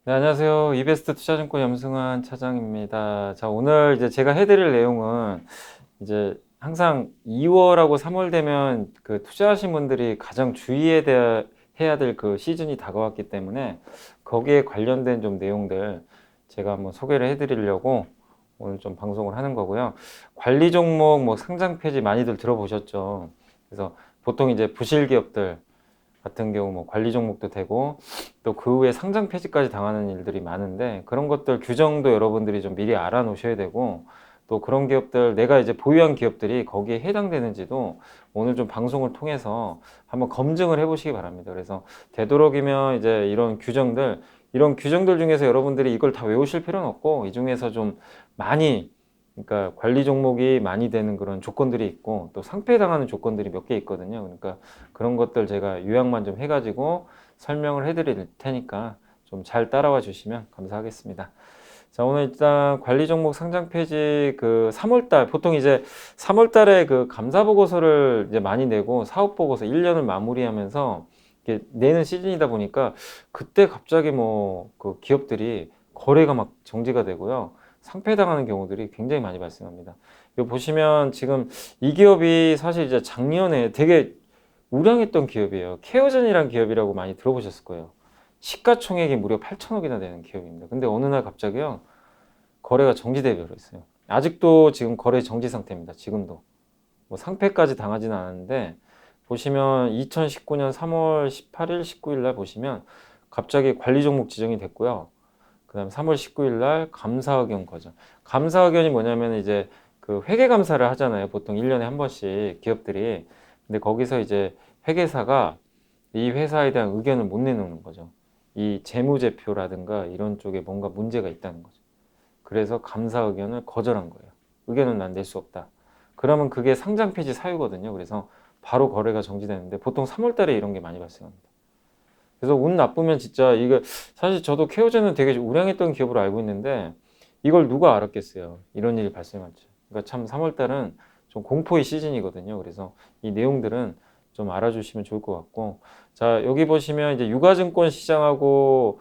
네, 안녕하세요. 이베스트 투자증권 염승환 차장입니다. 자, 오늘 이제 제가 해드릴 내용은 이제 항상 2월하고 3월 되면 그 투자하신 분들이 가장 해야 될 그 시즌이 다가왔기 때문에 거기에 관련된 좀 내용들 제가 한번 소개를 해드리려고 오늘 좀 방송을 하는 거고요. 관리 종목 뭐 상장 폐지 많이들 들어보셨죠? 그래서 보통 이제 부실 기업들 같은 경우 뭐 관리 종목도 되고 또 그 후에 상장 폐지까지 당하는 일들이 많은데 그런 것들 규정도 여러분들이 좀 미리 알아 놓으셔야 되고 또 그런 기업들 내가 이제 보유한 기업들이 거기에 해당되는지도 오늘 좀 방송을 통해서 한번 검증을 해 보시기 바랍니다. 그래서 되도록이면 이제 이런 규정들 중에서 여러분들이 이걸 다 외우실 필요는 없고 이 중에서 좀 많이 그러니까 관리 종목이 많이 되는 그런 조건들이 있고 또 상폐당하는 조건들이 몇 개 있거든요. 그러니까 그런 것들 제가 요약만 좀 해가지고 설명을 해드릴 테니까 좀 잘 따라와 주시면 감사하겠습니다. 자, 오늘 일단 관리 종목 상장 폐지 그 3월달 보통 이제 3월달에 그 감사 보고서를 이제 많이 내고 사업 보고서 1년을 마무리하면서 이렇게 내는 시즌이다 보니까 그때 갑자기 뭐 그 기업들이 거래가 막 정지가 되고요. 상폐당하는 경우들이 굉장히 많이 발생합니다. 여기 보시면 지금 이 기업이 사실 이제 작년에 되게 우량했던 기업이에요. 케어젠이라는 기업이라고 많이 들어보셨을 거예요. 시가총액이 무려 8천억이나 되는 기업입니다. 근데 어느 날 갑자기요, 거래가 정지돼 버렸어요. 아직도 지금 거래 정지 상태입니다. 지금도. 뭐 상폐까지 당하지는 않았는데, 보시면 2019년 3월 18일, 19일 날 보시면 갑자기 관리 종목 지정이 됐고요. 그 다음에 3월 19일 날 감사 의견 거죠. 감사 의견이 뭐냐면 이제 그 회계 감사를 하잖아요. 보통 1년에 한 번씩 기업들이. 근데 거기서 이제 회계사가 이 회사에 대한 의견을 못 내놓는 거죠. 이 재무제표라든가 이런 쪽에 뭔가 문제가 있다는 거죠. 그래서 감사 의견을 거절한 거예요. 의견은 난 낼 수 없다. 그러면 그게 상장 폐지 사유거든요. 그래서 바로 거래가 정지되는데 보통 3월 달에 이런 게 많이 발생합니다. 그래서 운 나쁘면 진짜 이거 사실 저도 케어제는 되게 우량했던 기업으로 알고 있는데 이걸 누가 알았겠어요. 이런 일이 발생할 줄. 그러니까 참 3월 달은 좀 공포의 시즌이거든요. 그래서 이 내용들은 좀 알아주시면 좋을 것 같고 자 여기 보시면 이제 유가증권 시장하고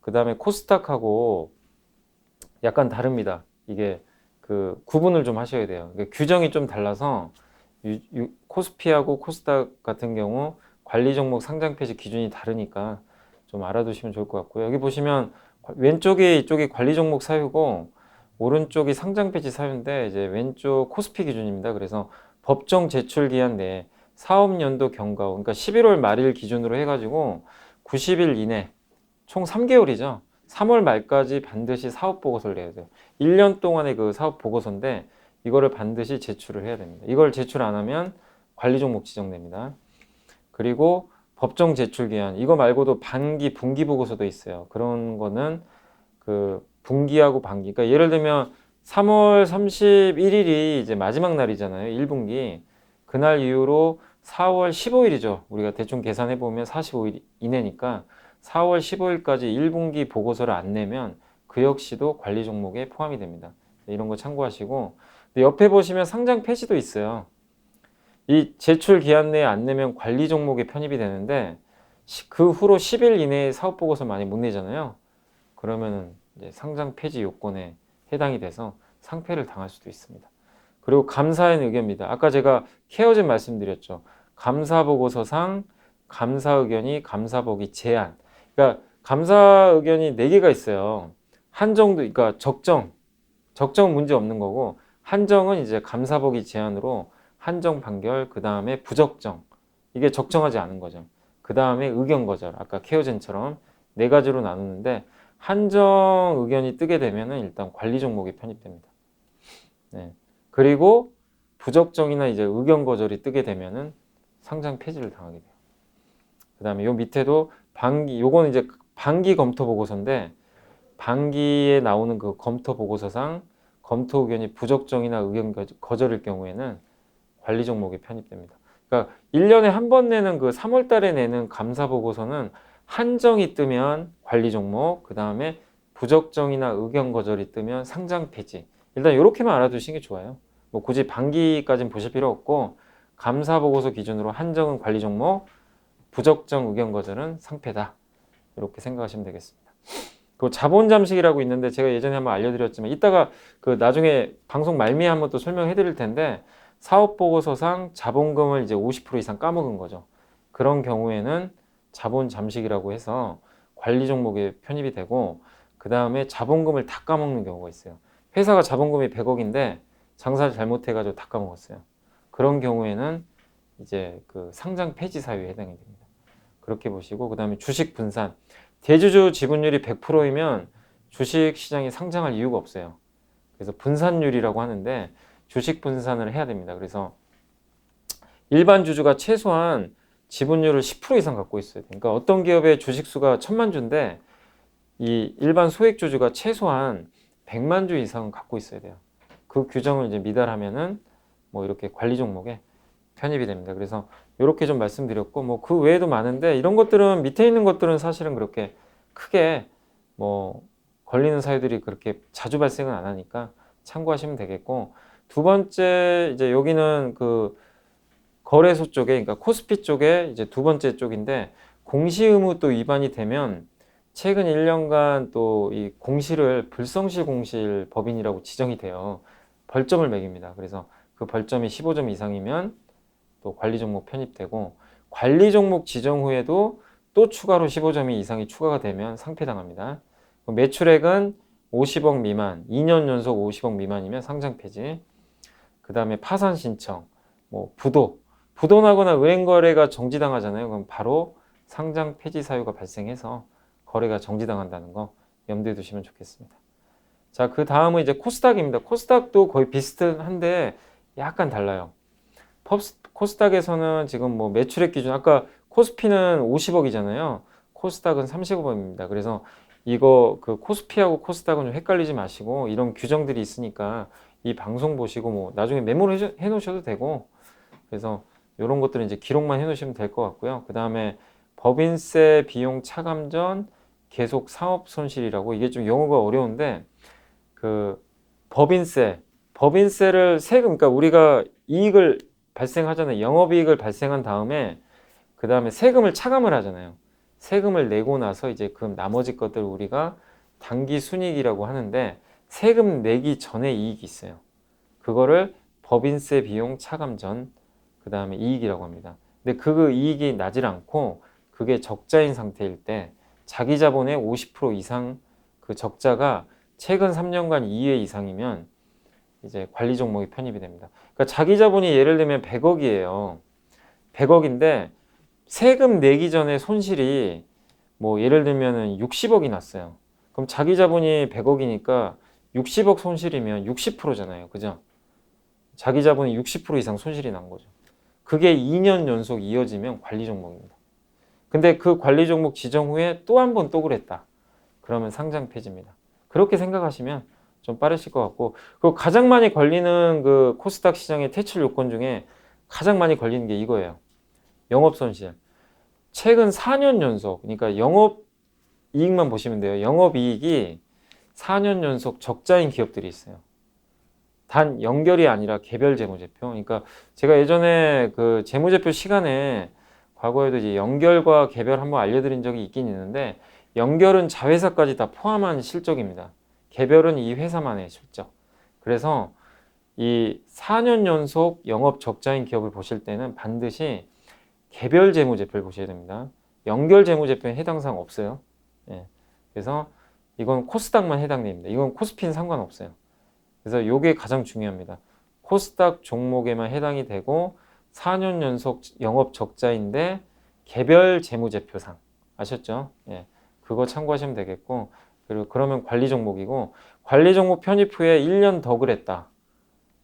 그 다음에 코스닥하고 약간 다릅니다. 이게 그 구분을 좀 하셔야 돼요. 그러니까 규정이 좀 달라서 코스피하고 코스닥 같은 경우 관리 종목 상장 폐지 기준이 다르니까 좀 알아두시면 좋을 것 같고요. 여기 보시면 왼쪽이 이쪽이 관리 종목 사유고 오른쪽이 상장 폐지 사유인데 이제 왼쪽 코스피 기준입니다. 그래서 법정 제출 기한 내에 사업연도 경과 후 그러니까 11월 말일 기준으로 해가지고 90일 이내 총 3개월이죠. 3월 말까지 반드시 사업 보고서를 내야 돼요. 1년 동안의 그 사업 보고서인데 이거를 반드시 제출을 해야 됩니다. 이걸 제출 안 하면 관리 종목 지정됩니다. 그리고 법정 제출 기한 이거 말고도 반기, 분기 보고서도 있어요. 그런 거는 그 분기하고 반기. 그러니까 예를 들면 3월 31일이 이제 마지막 날이잖아요. 1분기. 그날 이후로 4월 15일이죠. 우리가 대충 계산해 보면 45일 이내니까 4월 15일까지 1분기 보고서를 안 내면 그 역시도 관리 종목에 포함이 됩니다. 이런 거 참고하시고 옆에 보시면 상장 폐지도 있어요. 이 제출 기한 내에 안 내면 관리 종목에 편입이 되는데 그 후로 10일 이내에 사업 보고서 많이 못 내잖아요. 그러면은 이제 상장 폐지 요건에 해당이 돼서 상폐를 당할 수도 있습니다. 그리고 감사의 의견입니다. 아까 제가 케어진 말씀드렸죠. 감사 보고서상 감사 의견이 감사 보기 제한. 그러니까 감사 의견이 4개가 있어요. 한정도 그러니까 적정 문제 없는 거고 한정은 이제 감사 보기 제한으로 한정 판결 그다음에 부적정. 이게 적정하지 않은 거죠. 그다음에 의견 거절. 아까 케어젠처럼 4가지로 나누는데 한정 의견이 뜨게 되면은 일단 관리 종목에 편입됩니다. 네. 그리고 부적정이나 이제 의견 거절이 뜨게 되면은 상장 폐지를 당하게 돼요. 그다음에 요 밑에도 요거는 이제 반기 검토 보고서인데 반기에 나오는 그 검토 보고서상 검토 의견이 부적정이나 의견 거절일 경우에는 관리 종목에 편입됩니다. 그러니까 1년에 한 번 내는 그 3월 달에 내는 감사 보고서는 한정이 뜨면 관리 종목, 그 다음에 부적정이나 의견 거절이 뜨면 상장 폐지. 일단 이렇게만 알아두시는 게 좋아요. 뭐 굳이 반기까지는 보실 필요 없고 감사 보고서 기준으로 한정은 관리 종목, 부적정 의견 거절은 상폐다. 이렇게 생각하시면 되겠습니다. 그 자본 잠식이라고 있는데 제가 예전에 한번 알려드렸지만 이따가 그 나중에 방송 말미에 한번 또 설명해 드릴 텐데 사업 보고서상 자본금을 이제 50% 이상 까먹은 거죠. 그런 경우에는 자본 잠식이라고 해서 관리 종목에 편입이 되고 그 다음에 자본금을 다 까먹는 경우가 있어요. 회사가 자본금이 100억인데 장사를 잘못해가지고 다 까먹었어요. 그런 경우에는 이제 그 상장 폐지 사유에 해당이 됩니다. 그렇게 보시고 그 다음에 주식 분산. 대주주 지분율이 100%이면 주식 시장에 상장할 이유가 없어요. 그래서 분산율이라고 하는데 주식 분산을 해야 됩니다. 그래서 일반 주주가 최소한 지분율을 10% 이상 갖고 있어야 돼요. 그러니까 어떤 기업의 주식 수가 1000만 주인데 이 일반 소액 주주가 최소한 100만 주 이상은 갖고 있어야 돼요. 그 규정을 이제 미달하면은 뭐 이렇게 관리 종목에 편입이 됩니다. 그래서 이렇게 좀 말씀드렸고 뭐 그 외에도 많은데 이런 것들은 밑에 있는 것들은 사실은 그렇게 크게 뭐 걸리는 사유들이 그렇게 자주 발생은 안 하니까 참고하시면 되겠고 두 번째 이제 여기는 그 거래소 쪽에 그러니까 코스피 쪽에 이제 두 번째 쪽인데 공시 의무 또 위반이 되면 최근 1년간 또 이 공시를 불성실 공실 법인이라고 지정이 돼요. 벌점을 매깁니다. 그래서 그 벌점이 15점 이상이면 또 관리 종목 편입되고 관리 종목 지정 후에도 또 추가로 15점 이상이 추가가 되면 상폐당합니다. 매출액은 50억 미만, 2년 연속 50억 미만이면 상장 폐지. 그 다음에 파산 신청, 뭐 부도나거나 은행 거래가 정지당하잖아요. 그럼 바로 상장 폐지 사유가 발생해서 거래가 정지당한다는 거 염두에 두시면 좋겠습니다. 자, 그 다음은 이제 코스닥입니다. 코스닥도 거의 비슷한데 약간 달라요. 코스닥에서는 지금 뭐 매출액 기준 아까 코스피는 50억이잖아요. 코스닥은 30억입니다. 그래서 이거 그 코스피하고 코스닥은 좀 헷갈리지 마시고 이런 규정들이 있으니까 이 방송 보시고 뭐 나중에 메모를 해 놓으셔도 되고 그래서 이런 것들은 이제 기록만 해 놓으시면 될 것 같고요. 그 다음에 법인세 비용 차감 전 계속 사업 손실이라고 이게 좀 용어가 어려운데 그 법인세를 세금 그러니까 우리가 이익을 발생하잖아요. 영업이익을 발생한 다음에 그 다음에 세금을 차감을 하잖아요. 세금을 내고 나서 이제 그 나머지 것들 우리가 당기 순이익이라고 하는데 세금 내기 전에 이익이 있어요. 그거를 법인세 비용 차감 전 그 다음에 이익이라고 합니다. 근데 그 이익이 나질 않고 그게 적자인 상태일 때 자기 자본의 50% 이상 그 적자가 최근 3년간 2회 이상이면 이제 관리 종목이 편입이 됩니다. 그러니까 자기 자본이 예를 들면 100억이에요. 100억인데 세금 내기 전에 손실이 뭐 예를 들면 60억이 났어요. 그럼 자기 자본이 100억이니까 60억 손실이면 60%잖아요. 그죠? 자기 자본이 60% 이상 손실이 난 거죠. 그게 2년 연속 이어지면 관리 종목입니다. 근데 그 관리 종목 지정 후에 또 한 번 또 그랬다. 그러면 상장 폐지입니다. 그렇게 생각하시면 좀 빠르실 것 같고 그 가장 많이 걸리는 그 코스닥 시장의 퇴출 요건 중에 가장 많이 걸리는 게 이거예요. 영업 손실. 최근 4년 연속 그러니까 영업 이익만 보시면 돼요. 영업 이익이 4년 연속 적자인 기업들이 있어요. 단 연결이 아니라 개별 재무제표. 그러니까 제가 예전에 그 재무제표 시간에 과거에도 이제 연결과 개별 한번 알려드린 적이 있긴 있는데 연결은 자회사까지 다 포함한 실적입니다. 개별은 이 회사만의 실적. 그래서 이 4년 연속 영업 적자인 기업을 보실 때는 반드시 개별 재무제표를 보셔야 됩니다. 연결 재무제표에 해당 사항 없어요. 예. 그래서 이건 코스닥만 해당됩니다. 이건 코스피는 상관없어요. 그래서 이게 가장 중요합니다. 코스닥 종목에만 해당이 되고 4년 연속 영업 적자인데 개별 재무제표상 아셨죠? 예. 그거 참고하시면 되겠고 그리고 그러면 관리 종목이고 관리 종목 편입 후에 1년 더 그랬다.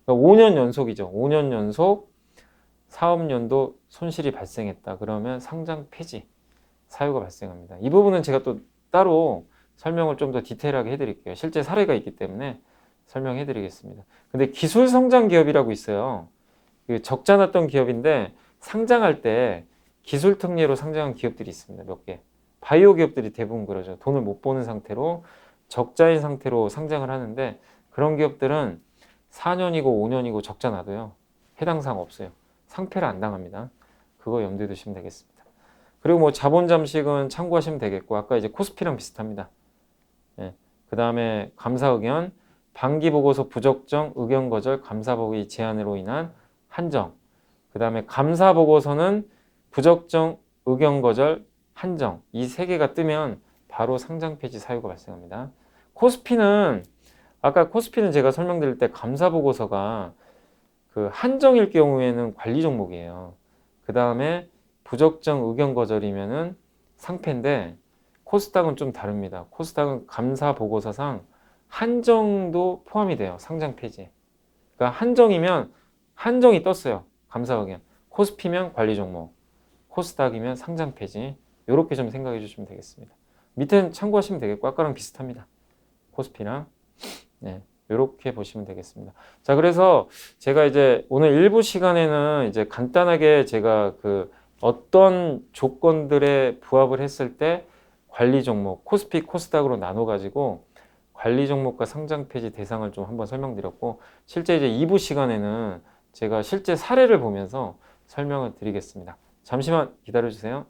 그러니까 5년 연속이죠. 5년 연속 사업연도 손실이 발생했다. 그러면 상장 폐지 사유가 발생합니다. 이 부분은 제가 또 따로 설명을 좀 더 디테일하게 해드릴게요. 실제 사례가 있기 때문에 설명해 드리겠습니다. 근데 기술 성장 기업이라고 있어요. 적자 났던 기업인데 상장할 때 기술 특례로 상장한 기업들이 있습니다. 몇 개. 바이오 기업들이 대부분 그러죠. 돈을 못 버는 상태로 적자인 상태로 상장을 하는데 그런 기업들은 4년이고 5년이고 적자 나도요. 해당 사항 없어요. 상폐를 안 당합니다. 그거 염두에 두시면 되겠습니다. 그리고 뭐 자본 잠식은 참고하시면 되겠고, 아까 이제 코스피랑 비슷합니다. 예. 그 다음에 감사 의견, 반기 보고서 부적정 의견 거절 감사 보기 제한으로 인한 한정. 그 다음에 감사 보고서는 부적정 의견 거절 한정. 이 세 개가 뜨면 바로 상장 폐지 사유가 발생합니다. 코스피는 아까 코스피는 제가 설명드릴 때 감사 보고서가 그 한정일 경우에는 관리 종목이에요. 그 다음에 부적정 의견 거절이면은 상패인데, 코스닥은 좀 다릅니다. 코스닥은 감사 보고서상 한정도 포함이 돼요. 상장 폐지. 그러니까 한정이면 한정이 떴어요. 감사 의견. 코스피면 관리 종목, 코스닥이면 상장 폐지. 이렇게 좀 생각해 주시면 되겠습니다. 밑에는 참고하시면 되겠고, 아까랑 비슷합니다. 코스피랑. 네, 이렇게 보시면 되겠습니다. 자, 그래서 제가 이제 오늘 일부 시간에는 이제 간단하게 제가 그 어떤 조건들에 부합을 했을 때 관리 종목, 코스피, 코스닥으로 나눠 가지고 관리 종목과 상장 폐지 대상을 좀 한번 설명드렸고, 실제 이제 2부 시간에는 제가 실제 사례를 보면서 설명을 드리겠습니다. 잠시만 기다려 주세요.